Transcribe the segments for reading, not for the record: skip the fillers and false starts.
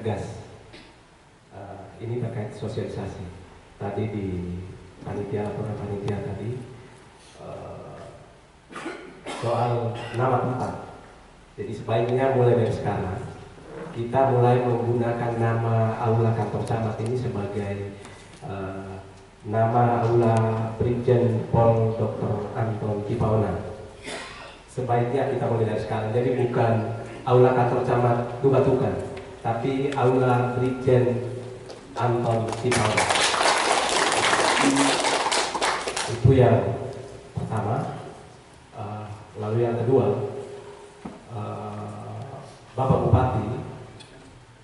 tegas. Ini terkait sosialisasi. Tadi di laporan panitia tadi soal nama tempat. Jadi sebaiknya mulai dari sekarang kita mulai menggunakan nama Aula Kantor Camat ini sebagai nama Aula Brigjen Pol Dr. Anton Kipaona. Sebaiknya kita mulai dari sekarang. Jadi bukan Aula Kantor Camat Tubatukan, tapi Aula Brigjen Anton Kipaona. Itu yang pertama. Lalu yang kedua, Bapak Bupati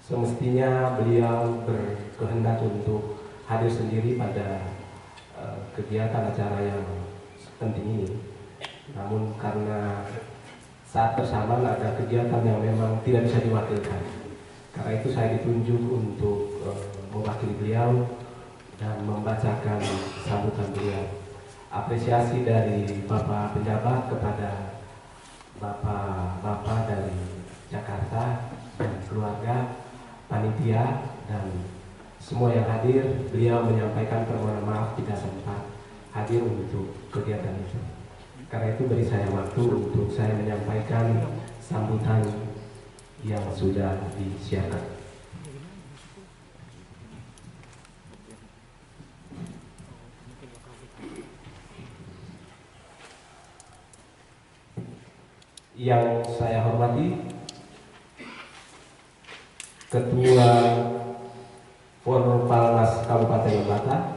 semestinya beliau berkehendak untuk hadir sendiri pada kegiatan acara yang penting ini. Namun karena saat bersamaan ada kegiatan yang memang tidak bisa diwakilkan. Karena itu saya ditunjuk untuk mewakili beliau dan membacakan sambutan beliau. Apresiasi dari Bapak Penjabat kepada Bapak dari Jakarta dan keluarga, panitia dan semua yang hadir. Beliau menyampaikan permohonan maaf tidak sempat hadir untuk kegiatan itu. Karena itu beri saya waktu untuk saya menyampaikan sambutan yang sudah disiapkan. Yang saya hormati Ketua Forpalnas Kabupaten Lembata,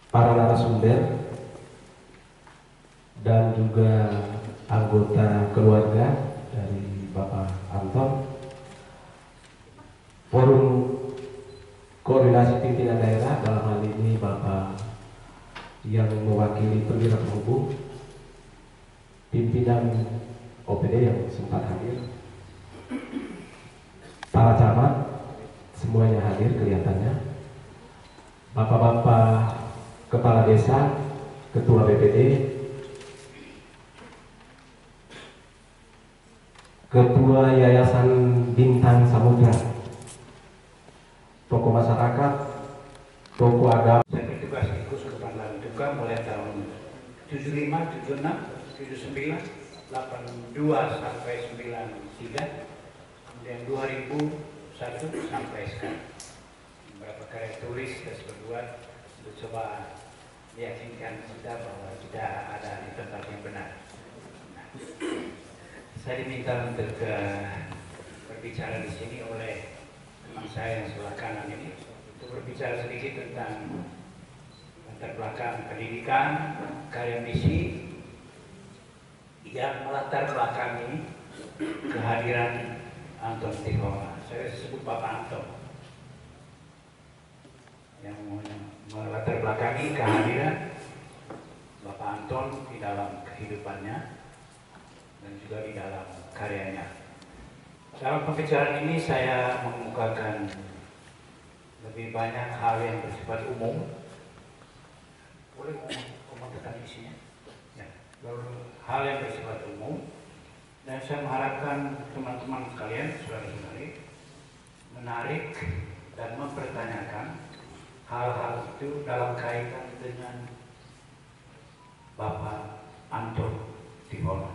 para narasumber, dan juga anggota keluarga dari Bapak Anton, Forum Koordinasi Pimpinan Daerah, dalam hal ini Bapak yang mewakili perwira penghubung, pimpinan OPD yang sempat hadir, para camat semuanya hadir kelihatannya, bapak-bapak kepala desa, ketua BPD, ketua Yayasan Bintang Samudra, tokoh masyarakat, tokoh agama. Saya bertugas di Kus Kepala Duka mulai tahun 75, 76, 79, 82 sampai 93, kemudian 2001 sampai sekarang. Beberapa karya tulis kita berdua untuk coba meyakinkan kita bahwa kita ada di tempat yang benar. Nah, saya diminta untuk berbicara di sini oleh teman saya yang sebelah kanan ini untuk berbicara sedikit tentang latar belakang pendidikan, karya misi yang melatar belakangi kehadiran Anton Kipaona. Saya sebut Bapak Anton yang melatar belakangi kehadiran Bapak Anton di dalam kehidupannya dan juga di dalam karyanya. Dalam pembicaraan ini saya mengemukakan lebih banyak hal yang bersifat umum. Boleh komentarkan isinya? Hal yang bersifat umum, dan saya mengharapkan teman-teman sekalian, saudara-saudari, menarik dan mempertanyakan hal-hal itu dalam kaitan dengan Bapak Anton Kipaona.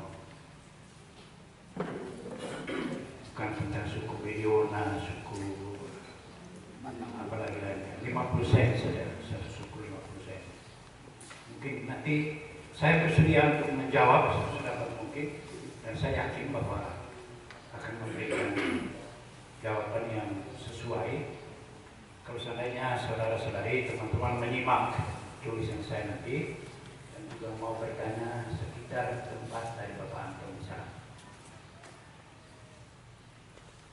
Bukan tentang suku Bediona, suku apa lagi lainnya, 50 sen saja, satu suku 50 sen. Mungkin nanti saya bersedia untuk menjawab sedapat mungkin, dan saya yakin bahwa akan memberikan jawaban yang sesuai. Kalau seandainya saudara-saudari, teman-teman menyimak tulisan saya nanti dan juga mau bertanya sekitar tempat dari Bapak Anton misalnya.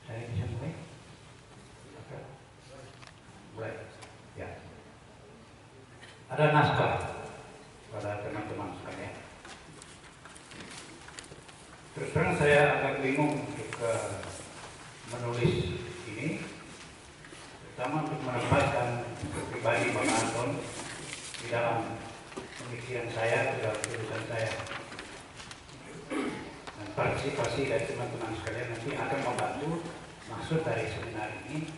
Saya bisa mulai? Mulai? Ya. Ada naskah pada teman-teman sekalian. Terus terang saya agak bingung untuk menulis ini, terutama untuk menempatkan pribadi Bapak Anton di dalam pemikiran saya, di dalam tulisan saya. Dan partisipasi dari teman-teman sekalian nanti akan membantu maksud dari seminar ini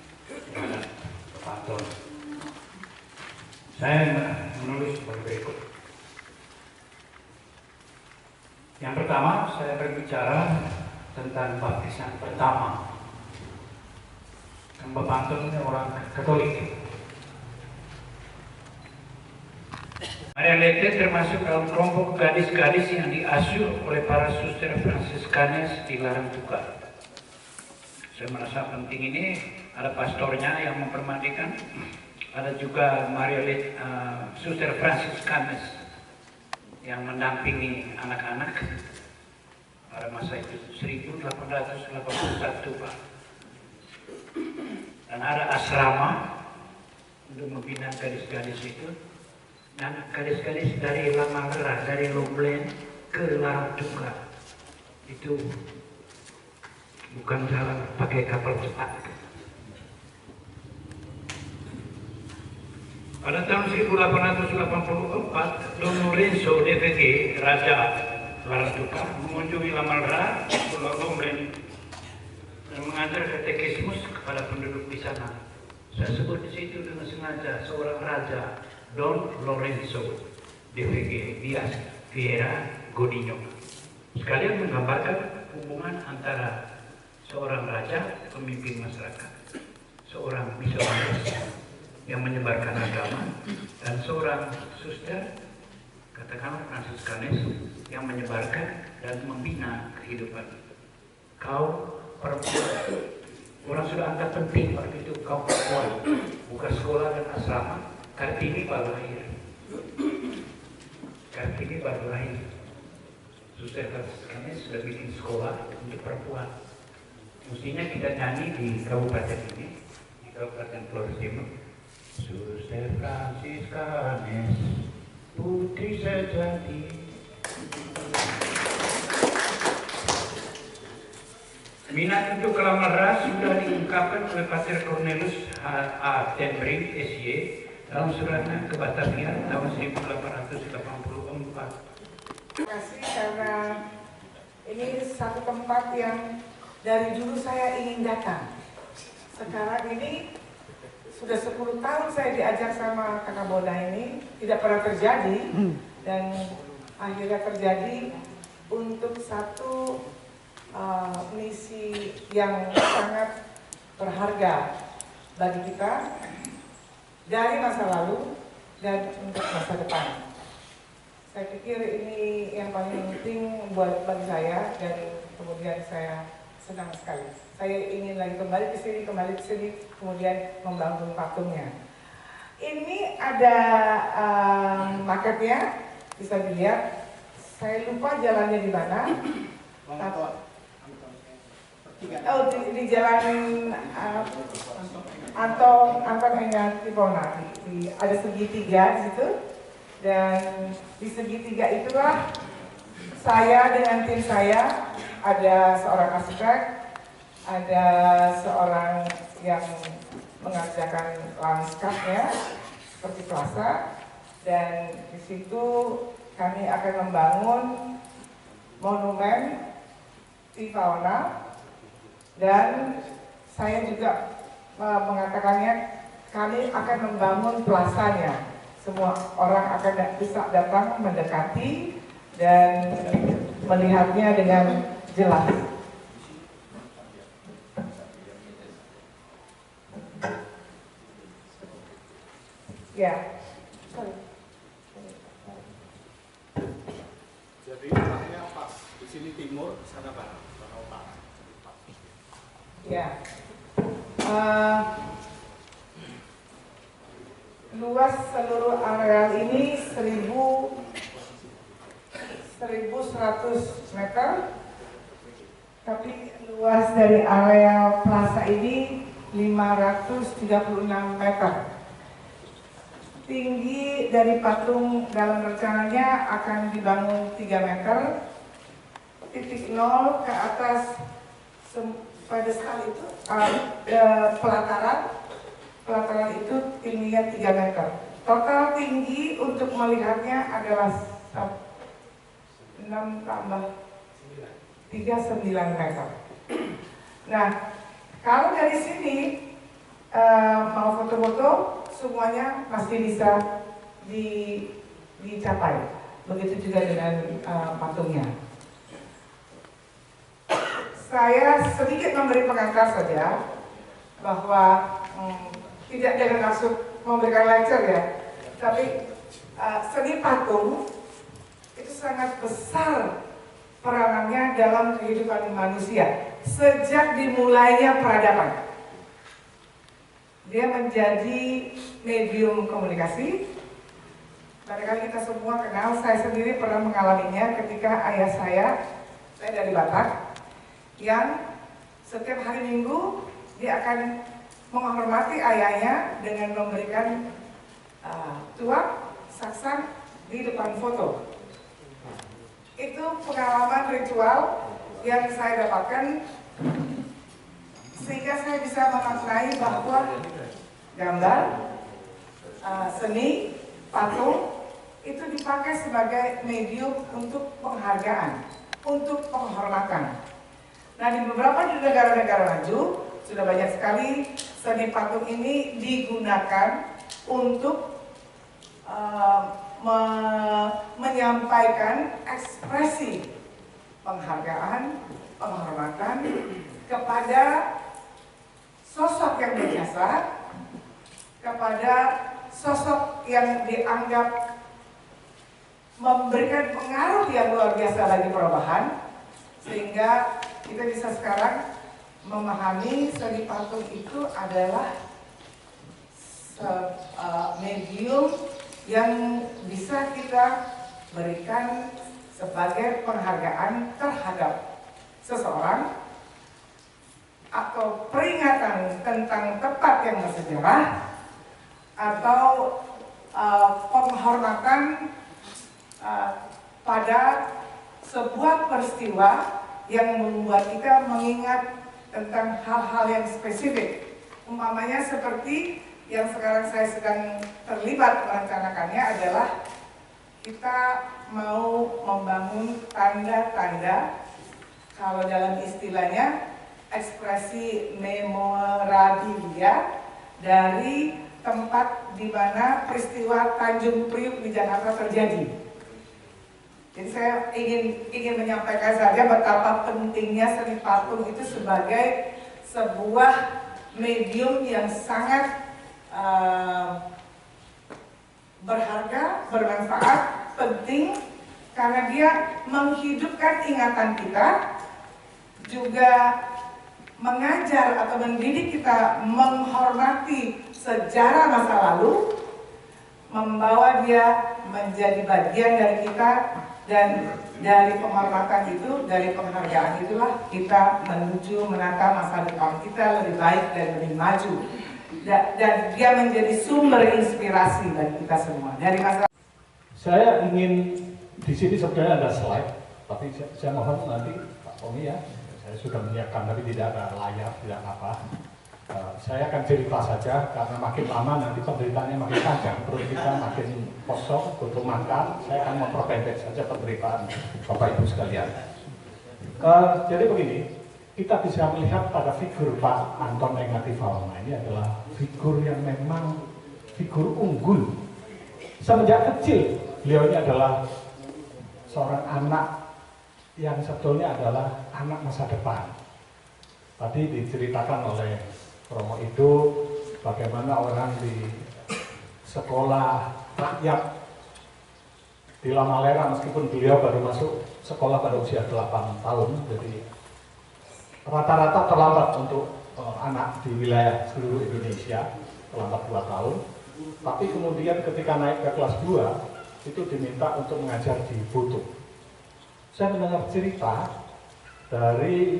terhadap Pak Anton. Saya menulis sebagai berikut. Yang pertama, saya berbicara tentang baptisan pertama. Bapak Anton ini orang Katolik. Maria Lete termasuk dalam kelompok gadis-gadis yang diasuh oleh para suster Fransiskanes di Larang Tuka. Saya merasa penting ini, ada pastornya yang mempermandikan, ada juga Maria Lete, suster Fransiskanes yang mendampingi anak-anak pada masa itu 1881 Pak. Dan ada asrama untuk membina gadis-gadis itu, dan gadis-gadis dari Lamangera, dari Loblen ke Larang Tuka itu bukan jalan pakai kapal cepat. Pada tahun 1884, Don Lorenzo DVG, Raja Larang Tuka, mengunjungi Lamangera, Pulau Loblen, dan mengajar katekismus kepada penduduk di sana. Saya sebut di situ dengan sengaja seorang raja, Don Lorenzo DVG Diaz Vieira Godinho, sekalian menggambarkan hubungan antara seorang raja, pemimpin masyarakat, seorang misionaris yang menyebarkan agama, dan seorang suster, katakanlah Fransiskanes, yang menyebarkan dan membina kehidupan. Kau perempuan, orang sudah angkat penting waktu itu, kau perempuan, buka sekolah dan asrama. Kartini baru lahir. Kartini baru lahir. Suster Fransiskanes sudah bikin sekolah untuk perempuan. Mestinya kita nyanyi di kabupaten ini, di Kabupaten Flores Timur. Suster Fransiskanes, putri sejati. Minat untuk Lamangera sudah diungkapkan oleh Pater Cornelius A. Tenbring, SY, dalam suratnya ke Batavia tahun 1884. Terima kasih karena ini satu tempat yang dari dulu saya ingin datang. Sekarang ini sudah 10 tahun saya diajak sama Kakak Boda ini, tidak pernah terjadi, dan akhirnya terjadi untuk satu misi yang sangat berharga bagi kita dari masa lalu dan untuk masa depan. Saya pikir ini yang paling penting buat bagi saya, dan kemudian saya senang sekali. Saya ingin lagi kembali ke sini, kemudian membangun patungnya. Ini ada marketnya, bisa dilihat. Saya lupa jalannya di mana. Oh, di jalan Anton Engat Tipona, ada segitiga di situ, dan di segitiga itulah saya dengan tim saya, ada seorang arsitek, ada seorang yang mengerjakan lanskapnya seperti plaza, dan di situ kami akan membangun monumen Tifauna. Dan saya juga mengatakannya, kami akan membangun plasanya. Semua orang akan bisa datang mendekati dan melihatnya dengan jelas. Ya. Jadi arahnya pas di sini timur, sana barat, sana utara. Ya, luas seluruh areal ini 1.100 meter, tapi luas dari areal plaza ini 536 meter. Tinggi dari patung dalam rencananya akan dibangun 3 meter, titik nol ke atas pada sekali itu pelataran itu tingginya 3 meter. Total tinggi untuk melihatnya adalah 6 tambah 3, 9 meter. Nah, Kalau dari sini mau foto-foto semuanya masih bisa dicapai. Begitu juga dengan patungnya. Saya sedikit memberi pengantar saja bahwa tidak dengan maksud memberikan lecture ya, tapi seni patung itu sangat besar peranannya dalam kehidupan manusia sejak dimulainya peradaban. Dia menjadi medium komunikasi. Barangkali kita semua kenal, saya sendiri pernah mengalaminya ketika ayah saya dari Batak, yang setiap hari Minggu dia akan menghormati ayahnya dengan memberikan tuak saksang di depan foto. Itu pengalaman ritual yang saya dapatkan sehingga saya bisa memaknai bahwa gambar, seni, patung itu dipakai sebagai medium untuk penghargaan, untuk penghormatan. Nah, di beberapa negara-negara maju sudah banyak sekali seni patung ini digunakan untuk menyampaikan ekspresi penghargaan, penghormatan kepada sosok yang berjasa, kepada sosok yang dianggap memberikan pengaruh yang luar biasa bagi perubahan, sehingga kita bisa sekarang memahami seni patung itu adalah medium yang bisa kita berikan sebagai penghargaan terhadap seseorang atau peringatan tentang tempat yang bersejarah atau penghormatan pada sebuah peristiwa yang membuat kita mengingat tentang hal-hal yang spesifik. Umpamanya seperti yang sekarang saya sedang terlibat merencanakannya adalah kita mau membangun tanda-tanda, kalau dalam istilahnya ekspresi memorabilia dari tempat di mana peristiwa Tanjung Priuk di Jakarta terjadi. Jadi saya ingin menyampaikan saja betapa pentingnya seni patung itu sebagai sebuah medium yang sangat berharga, bermanfaat, penting, karena dia menghidupkan ingatan kita, juga mengajar atau mendidik kita menghormati sejarah masa lalu, membawa dia menjadi bagian dari kita. Dan dari penghormatan itu, dari penghargaan itulah kita menuju menata masa depan kita lebih baik dan lebih maju. Dan dia menjadi sumber inspirasi bagi kita semua. Dari masa saya ingin di sini sebenarnya ada slide, tapi saya mohon nanti Pak Tommy ya, saya sudah menyiapkan tapi tidak ada layar, tidak apa. Saya akan cerita saja karena makin lama nanti penderitaannya makin panjang, perut kita makin kosong, butuh makan. Saya akan memperpendek saja penderitaan Bapak Ibu sekalian. Jadi begini, kita bisa melihat pada figur Pak Anton Engativalma ini adalah figur yang memang figur unggul. Semenjak kecil beliau ini adalah seorang anak yang sebetulnya adalah anak masa depan. Tadi diceritakan oleh Romo itu bagaimana orang di sekolah rakyat di Lamalera, meskipun beliau baru masuk sekolah pada usia 8 tahun, jadi rata-rata terlambat untuk anak di wilayah seluruh Indonesia, terlambat 2 tahun. Tapi kemudian ketika naik ke kelas 2 itu diminta untuk mengajar di Butuh. Saya mendengar cerita dari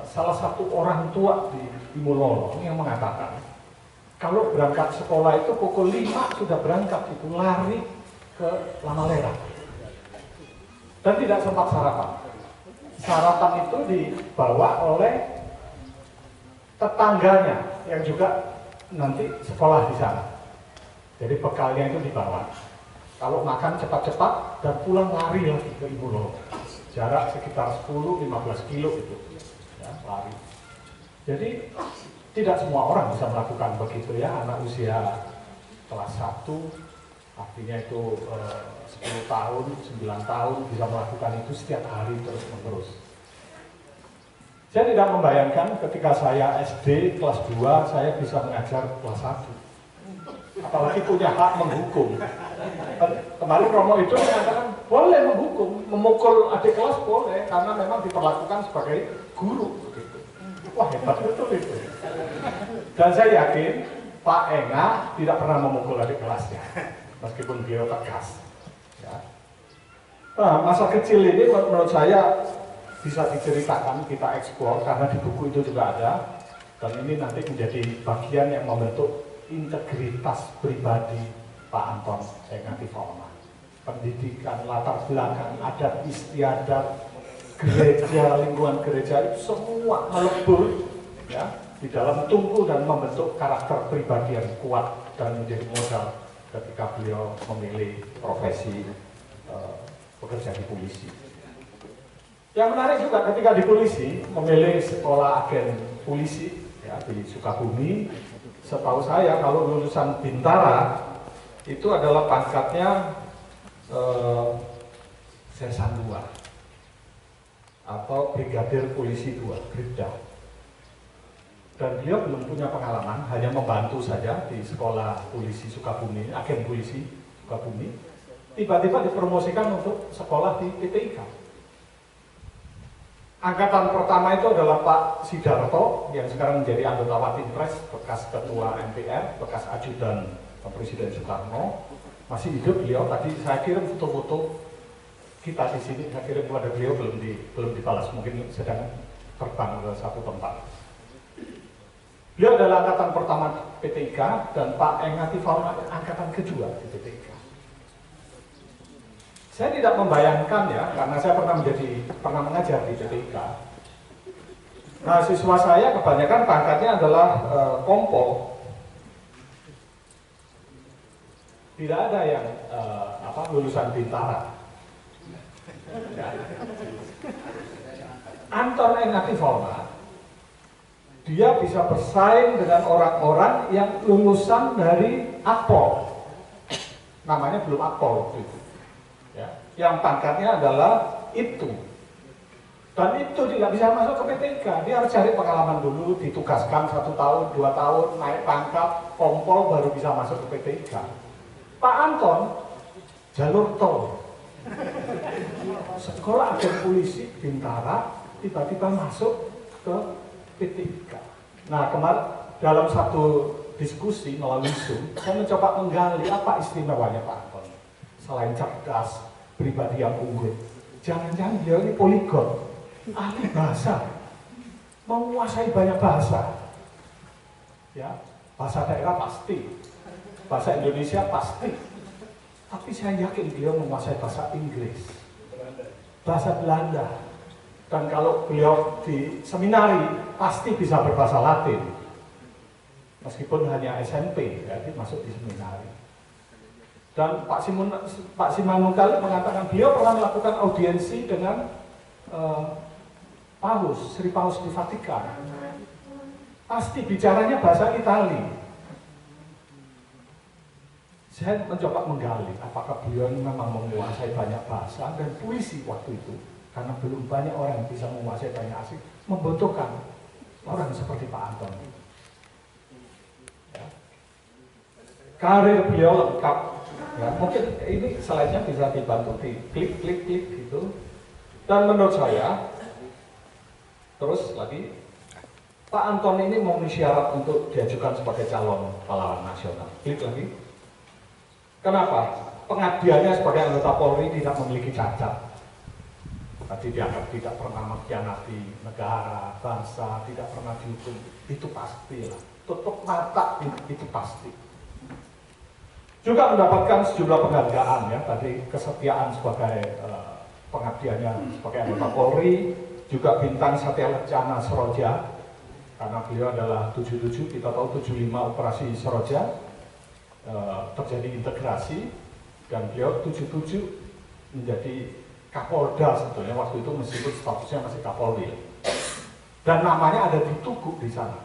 salah satu orang tua di Timur yang mengatakan kalau berangkat sekolah itu pukul 5 sudah berangkat, itu lari ke Lamalera dan tidak sempat sarapan. Sarapan itu dibawa oleh tetangganya yang juga nanti sekolah di sana. Jadi bekalnya itu dibawa. Kalau makan cepat-cepat dan pulang lari lagi ke Ibu Lolo. Jarak sekitar 10-15 kilo itu. Ya, lari. Jadi tidak semua orang bisa melakukan begitu ya, anak usia kelas 1, artinya itu 10 tahun, 9 tahun bisa melakukan itu setiap hari terus menerus. Saya tidak membayangkan ketika saya SD kelas 2 saya bisa mengajar kelas 1. Apalagi punya hak menghukum. Kemarin Romo itu mengatakan boleh menghukum, memukul adik kelas boleh karena memang diperlakukan sebagai guru. Begitu. Wah, hebat betul itu. Dan saya yakin Pak Enga tidak pernah memukul adik kelasnya, meskipun beliau tegas. Ya. Nah, masa kecil ini menurut saya bisa diceritakan, kita eksplor karena di buku itu juga ada, dan ini nanti menjadi bagian yang membentuk integritas pribadi Pak Anton Enga-Tifalma. Pendidikan, latar belakang, adat istiadat, gereja, lingkungan gereja itu semua melebur ya, di dalam tumbuh dan membentuk karakter pribadi yang kuat dan menjadi modal ketika beliau memilih profesi bekerja di polisi. Yang menarik juga ketika di polisi, memilih sekolah agen polisi ya, di Sukabumi. Setahu saya kalau lulusan Bintara itu adalah pangkatnya Sersan 2 atau Brigadir Polisi 2, Bribda. Dan beliau belum punya pengalaman, hanya membantu saja di sekolah polisi Sukabumi, agen polisi Sukabumi. Tiba-tiba dipromosikan untuk sekolah di PTIK. Angkatan pertama itu adalah Pak Sidarto yang sekarang menjadi anggota Watinpres, bekas ketua MPR, bekas ajudan Presiden Soekarno. Masih hidup beliau. Tadi saya kirim foto-foto kita di sini, saya kirim kepada beliau, belum dibalas, mungkin sedang terbang ke satu tempat. Beliau adalah angkatan pertama PTIK dan Pak Enga-Tifalma angkatan kedua di PTIK. Saya tidak membayangkan ya, karena saya pernah mengajar di PTIK. Nah, siswa saya kebanyakan pangkatnya adalah kompol. Tidak ada yang lulusan Bintara. Ya. Anton Enga-Tifalma, dia bisa bersaing dengan orang-orang yang lulusan dari Akpol. Namanya belum Akpol waktu itu. Ya, yang pangkatnya adalah itu. Dan itu tidak bisa masuk ke PTIK. Dia harus cari pengalaman dulu, ditugaskan 1 tahun, 2 tahun, naik pangkat, kompol baru bisa masuk ke PTIK. Pak Anton, jalur tol. Sekolah agen polisi Bintara tiba-tiba masuk ke PTIK. Nah, kemarin dalam satu diskusi melalui Zoom, saya mencoba menggali apa istimewanya Pak Anton. Selain cerdas, pribadi yang unggul, jangan-jangan dia ini poligon, ahli bahasa, menguasai banyak bahasa. Ya, bahasa daerah pasti, bahasa Indonesia pasti. Tapi saya yakin beliau menguasai bahasa Inggris, bahasa Belanda. Dan kalau beliau di seminari, pasti bisa berbahasa Latin. Meskipun hanya SMP, jadi masuk di seminari. Dan Pak Simanungkal mengatakan beliau pernah melakukan audiensi dengan Paus, Sri Paus di Vatikan. Pasti bicaranya bahasa Itali. Saya mencoba menggali apakah beliau memang menguasai banyak bahasa dan puisi waktu itu. Karena belum banyak orang yang bisa menguasai banyak asing, membutuhkan orang seperti Pak Anton. Ya. Karir beliau lengkap. Ya, mungkin ini slide-nya bisa dibantu di klik gitu. Dan menurut saya, terus lagi, Pak Anton ini memenuhi syarat untuk diajukan sebagai calon pahlawan nasional. Klik lagi. Kenapa? Pengabdiannya sebagai anggota Polri tidak memiliki cacat. Tadi dianggap tidak pernah mengkhianati negara, bangsa, tidak pernah dihukum. Itu pastilah. Tutup mata itu pasti. Juga mendapatkan sejumlah penghargaan ya. Tadi kesetiaan sebagai pengabdiannya sebagai anggota Polri, juga bintang Satya Lancana Seroja. Karena beliau adalah 77, kita tahu 75 operasi Seroja. Terjadi integrasi dan beliau 77 menjadi Kapolda sebetulnya waktu itu meskipun statusnya masih Kapolri. dan namanya ada di Tugu di sana.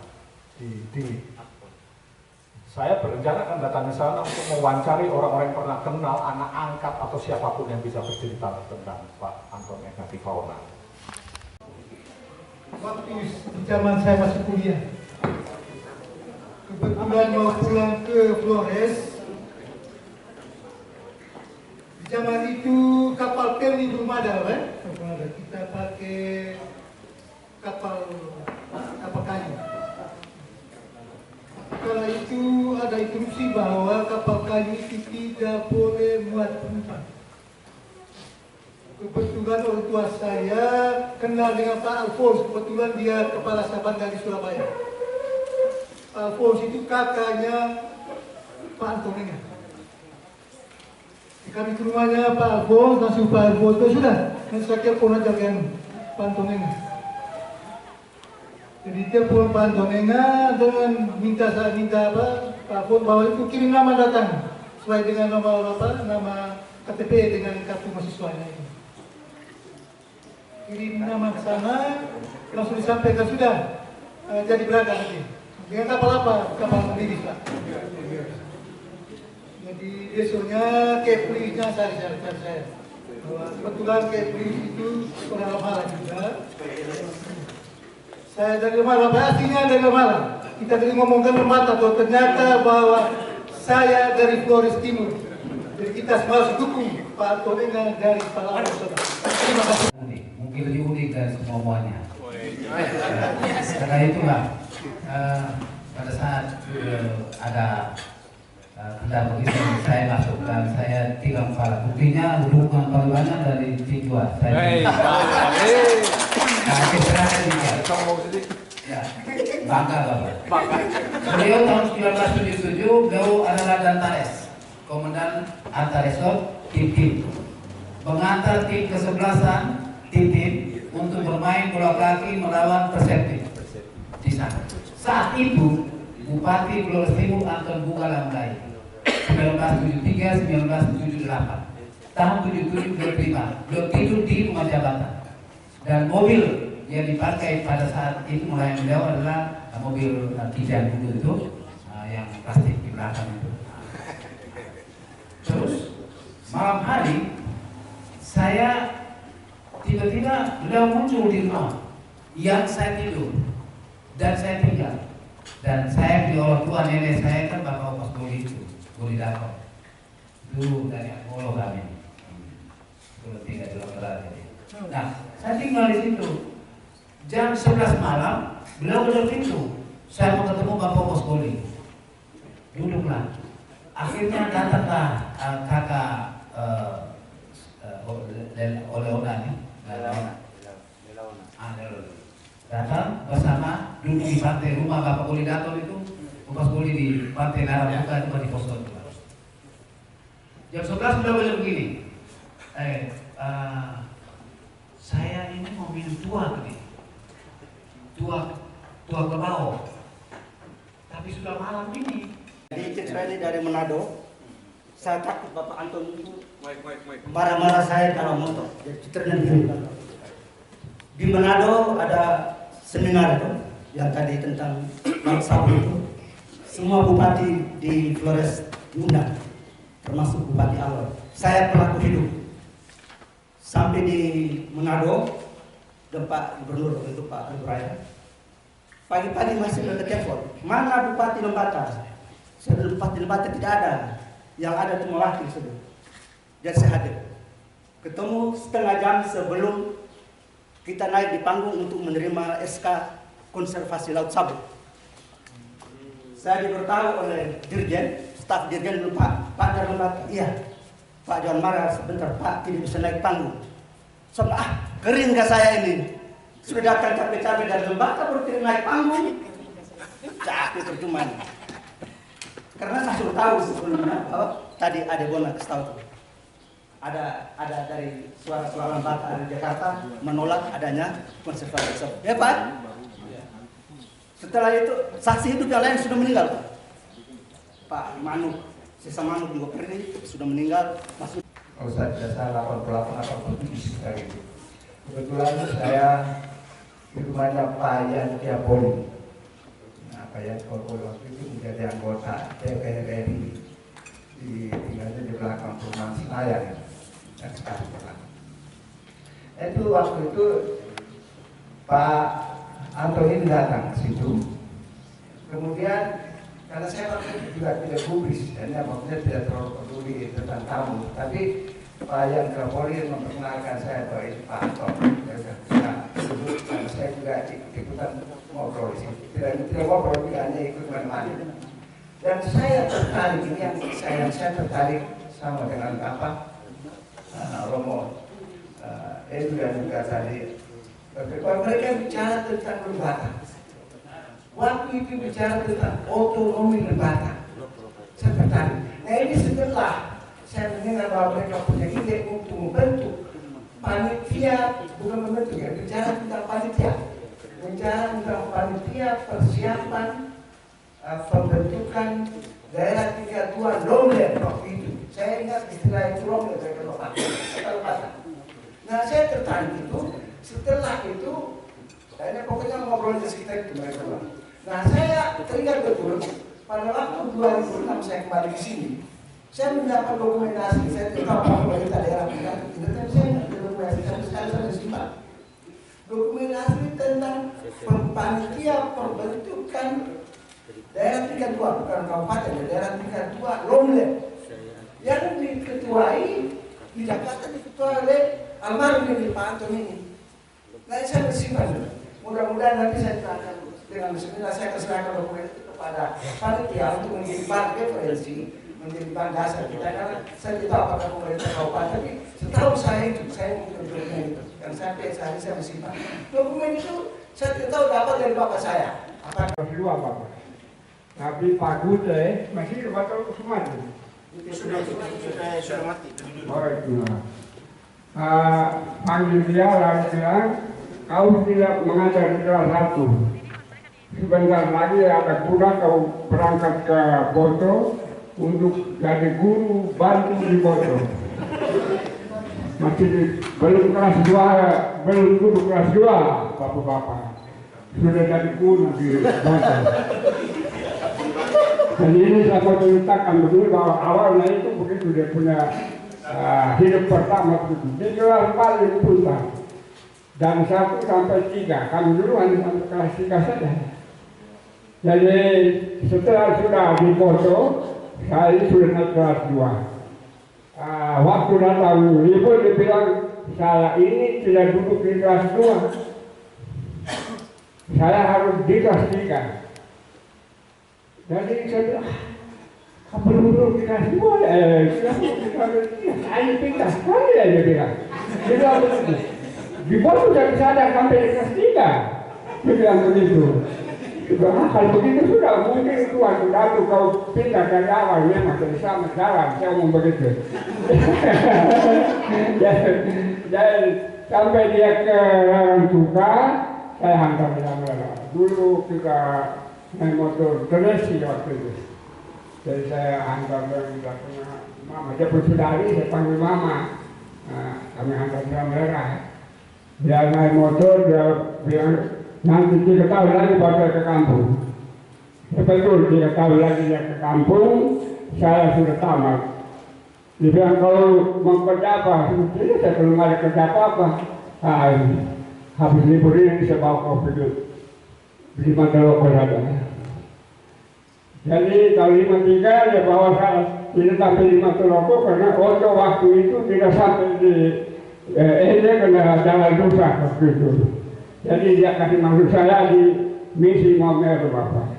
Saya berencana akan datang ke sana untuk mewawancari orang-orang yang pernah kenal, anak angkat atau siapapun yang bisa bercerita tentang Pak Anton Ignatius Fauna. Waktu di zaman saya masih kuliah, kebetulan mau pulang ke Flores. Di zaman itu kapal feri belum ada, kita pakai kapal kayu. Kala itu ada instruksi bahwa kapal kayu itu tidak boleh muat penumpang. Kebetulan orang tua saya kenal dengan Pak Alfons, kebetulan dia kepala Saban dari Surabaya. Pak Alfons itu kakaknya Pak Antonenga. Kami ke rumahnya Pak Alfons, langsung Pak Alfons, sudah, dan saya telepon aja dengan Pak Antonenga. Jadi telepon Pak Antonenga dengan minta apa, Pak Alfons bahwa itu kirim nama datang, sesuai dengan nama KTP dengan kartu mahasiswanya itu. Kirim nama ke sana, langsung disampaikan sudah jadi berangkat nanti. Dengan kapal apa? Kapal Liris, Pak. Jadi besoknya Kepri-nya cari saya. Kebetulan Kepri itu orang Lemala juga. Saya dari Lemala, pastinya dari Lemala. Kita tadi ngomongkan Lemala, atau ternyata bahwa saya dari Flores Timur. Jadi kita semua harus dukung Pak Antonenga dari Pahlawan. Terima kasih. Mungkin lebih unik dari semuanya. Karena itulah pada saat ada kendal begitu saya masuk dan saya tinggal kepala. Buktinya dukungan paling banyak dari Cidua. Ya, bangga Bapak. Beliau tahun 1977 beliau adalah Dantares, komandan Antaresor tim mengantar tim kesebelasan tim untuk bermain bola kaki melawan Persepti di sana. Saat itu Bupati Flores Timur Anton Bunga Lamdai 1973-1978 tahun 77 beliau terima, beliau tidur di rumah jabatan dan mobil yang dipakai pada saat itu melayani beliau adalah mobil Kijang dulu itu yang plastik di belakang itu. Terus malam hari saya tiba-tiba beliau muncul di rumah yang saya tidur dan saya tinggal, dan saya di orang tua nenek saya kan bapak Opas Boli itu, Boli Dakon dulu dari Apollo kami dulu tinggal di Lokal. Nah, saya tinggal di situ. Jam 11 malam beliau keluar pintu, saya mau ketemu bapak Opas Boli, duduklah. Akhirnya datanglah kakak Oleonani datang bersama duduk di pantai rumah Bapak Boli Dato itu, Opas Boli di pantai Narabuka itu di Poso. Jam 11 beliau bilang begini, saya ini mau minum tua kerbau, tapi sudah malam ini. Jadi cerita ini dari Manado. Saya takut Bapak Anton itu marah-marah saya dalam motor. Jadi ceritanya di Manado ada seminar itu yang tadi tentang bangsa itu. Semua bupati di Flores diundang, termasuk Bupati Alor. Saya pelaku hidup. Sampai di Manado, dan Pak Gubernur itu Pak Ibrahim. Pagi-pagi masih bertelepon, mana Bupati Lembata? Sudah Bupati Lembata tidak ada. Yang ada itu mewakili sudah. Dan saya hadir. Ketemu setengah jam sebelum kita naik di panggung untuk menerima SK konservasi Laut Sabu. Saya diberitahu oleh Dirjen, staf Dirjen dulu Pak Jarman, iya, Pak John marah sebentar Pak tidak bisa naik panggung. Soalnya kering gak saya ini. Sudah datang capek-capek dari Lembata baru tidak naik panggung. Capek percuma. Karena saya sudah tahu sebelumnya bahwa tadi ada Bona kasih tahu tuh. Ada dari suara-suara Lembata dari Jakarta menolak adanya konservasi. Ya Pak. Setelah itu saksi hidup yang lain sudah meninggal Pak. Pak Manuk, sisa Manuk juga pergi sudah meninggal. Masuk. Oh saya 88 atau 87 sekitar itu. Kebetulan saya di rumahnya Pak Yan Tiapoli. Nah, Pak Yan Tiapoli waktu itu menjadi anggota DPR RI tinggalnya di belakang perumahan Senayan dan sekarang pulang. Itu waktu itu Pak Antoni datang ke situ. Kemudian karena saya waktu itu juga tidak gubris, dan maksudnya tidak terlalu peduli tentang tamu, tapi Pak Yan Tiapoli memperkenalkan saya bahwa ini Pak Anton. Karena saya juga ikutan ngobrol di sini. Tidak ngobrol, tidak hanya ikut menemani. Dan saya tertarik, ini yang saya tertarik sama dengan apa Romo Edu dan juga tadi. Kalau mereka bicara tentang lembaga, waktu itu bicara tentang otonomi lembaga, saya tertarik. Nah ini setelah saya mendengar bahwa mereka punya ide untuk membentuk panitia, bukan membentuk ya, bicara tentang panitia, bicara tentang panitia persiapan pembentukan daerah 32 Longlet waktu itu. Saya ingat istilah itu Longlet, saya lupa. Nah saya tertarik itu. Setelah itu, saya pokoknya ngobrol di sekitar itu mereka. Nah saya teringat betul pada waktu 2006 saya kembali ke sini. Saya mendapat dokumentasi, saya tidak tahu apa pemerintah daerah tidak, tapi saya tidak dokumentasi sampai sekarang saya simpan. Dokumentasi tentang panitia pembentukan daerah 32, bukan kabupaten, daerah 32 Longlet yang diketuai di Jakarta, diketuai oleh almarhum ini Pak Anton ini. Nah saya bersimpan, mudah-mudahan nanti saya akan dengan bismillah saya keserahkan dokumen itu kepada panitia untuk menjadi bahan referensi, menjadi bahan dasar kita, karena saya tidak tahu apakah pemerintah kabupaten, tapi setahu saya itu, saya mengikuti dokumen itu, dan sampai saat ini saya bersimpan. Dokumen itu saya tidak tahu dapat dari bapak saya. Apakah dua bapak? Tapi Pak Gute masih atau semua itu? Sudah mati. Oh itu. Panggil dia lalu bilang, kau tidak mengajar di kelas 1. Sebentar lagi ada kuda kau berangkat ke Boto untuk jadi guru bantu di Boto. Masih belum kelas 2, belum guru kelas 2, bapak-bapak. Sudah jadi guru di Boto. Dan ini saya mau ceritakan begini bahwa awalnya itu begitu dia punya hidup pertama itu di kelas paling pusat dan 1 sampai 3 kami dulu hanya sampai kelas 3 saja. Jadi setelah sudah di Boto saya sudah naik kelas 2. Waktu datang ibu dia bilang saya ini tidak duduk di kelas 2, saya harus di kelas 3. Jadi saya bilang kamu duduk di kelas 2 saya pindah sekali ya dia bilang. Dia bilang begitu. Di bawah sudah bisa ada sampai di kelas 3. Dia bilang begitu. Dia bilang, kalau begitu sudah mungkin itu waktu datu kau pindah dari awal memang dari sama jalan. Saya ngomong begitu. Jadi sampai dia ke Suka, saya hantar dia dulu kita naik motor Teresi waktu itu. Jadi saya hantar dia punya mama, dia pun saudari, saya panggil mama. Kami hantar dia merah. Dia naik motor, dia bilang nanti 3 tahun lagi bakal ke kampung. Betul 3 tahun lagi dia ke kampung, saya sudah tamat. Dia bilang kalau mau kerja apa? Sebetulnya saya belum ada kerja apa-apa. Habis libur ini saya bawa kau pergi beli mandaloko saja. Jadi tahun 53 dia bawa saya tidak sampai di Mandaloko karena untuk waktu itu tidak sampai di dia kena jalan rusak waktu itu. Jadi dia kasih maksud saya di misi Momer bapak.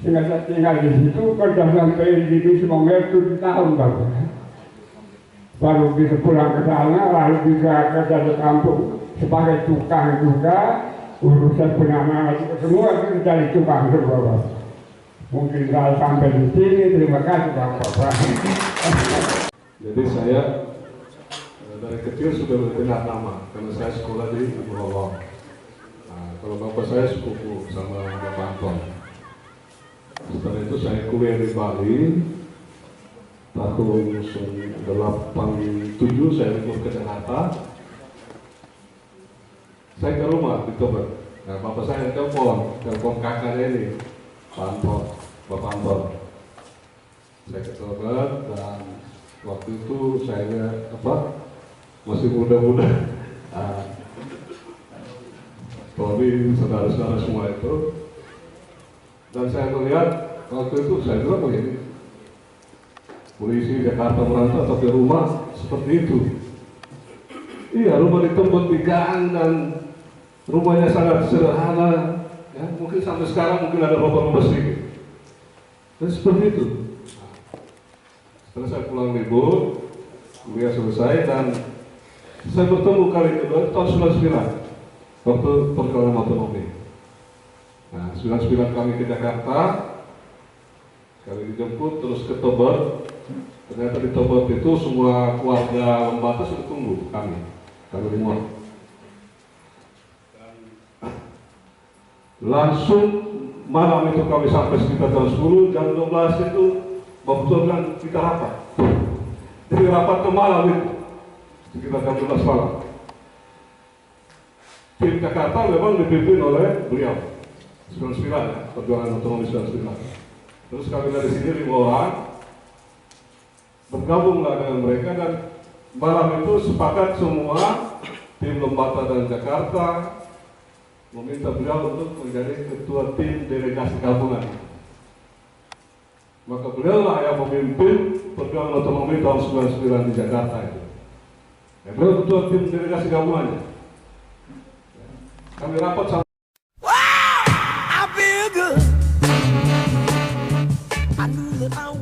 Sehingga saya tinggal di situ kerja sampai di misi Momer 7 tahun bapak. Baru bisa pulang ke sana lalu bisa kerja di kampung sebagai tukang juga, urusan pengaman semua itu jadi tukang semua bapak. Mungkin kalau sampai di sini terima kasih bapak. Jadi saya dari kecil sudah mendengar nama karena saya sekolah di Ibu Lolong. Kalau bapak saya sepupu sama Bapak Anton. Setelah itu saya kuliah di Bali. Tahun 87 saya libur ke Jakarta. Saya ke rumah di Tebet. Nah, bapak saya telepon kakaknya ini, Pak Anton, Bapak Anton. Saya ke Tebet dan waktu itu saya masih muda-muda. Tony, saudara-saudara semua itu. Dan saya melihat waktu itu saya bilang begini, polisi Jakarta merantau atau di rumah seperti itu. Iya, rumah di tempat di gang dan rumahnya sangat sederhana. Ya, mungkin sampai sekarang mungkin ada rumah-rumah sedikit. Dan seperti itu. Setelah saya pulang libur, kuliah selesai dan saya bertemu kali kedua tahun 99 waktu perjalanan otonomi. Nah, 99 kami ke Jakarta, kami dijemput terus ke Tebet. Ternyata di Tebet itu semua keluarga Lembata sudah tunggu kami semua. Langsung malam itu kami sampai sekitar jam 10, jam 12 itu Bapak Ketua bilang kita rapat. Jadi rapat ke malam itu sekitar jam 12 malam. Tim Jakarta memang dipimpin oleh beliau 99 ya, perjuangan otonomi 99. Terus kami dari sini 5 orang bergabunglah dengan mereka dan malam itu sepakat semua tim Lembata dan Jakarta meminta beliau untuk menjadi ketua tim delegasi gabungan. Maka beliau lah yang memimpin perjuangan otonomi tahun 99 di Jakarta itu. Ya, beliau ketua tim delegasi gabungannya. Kami rapat sama. Wow, I feel good. I knew that I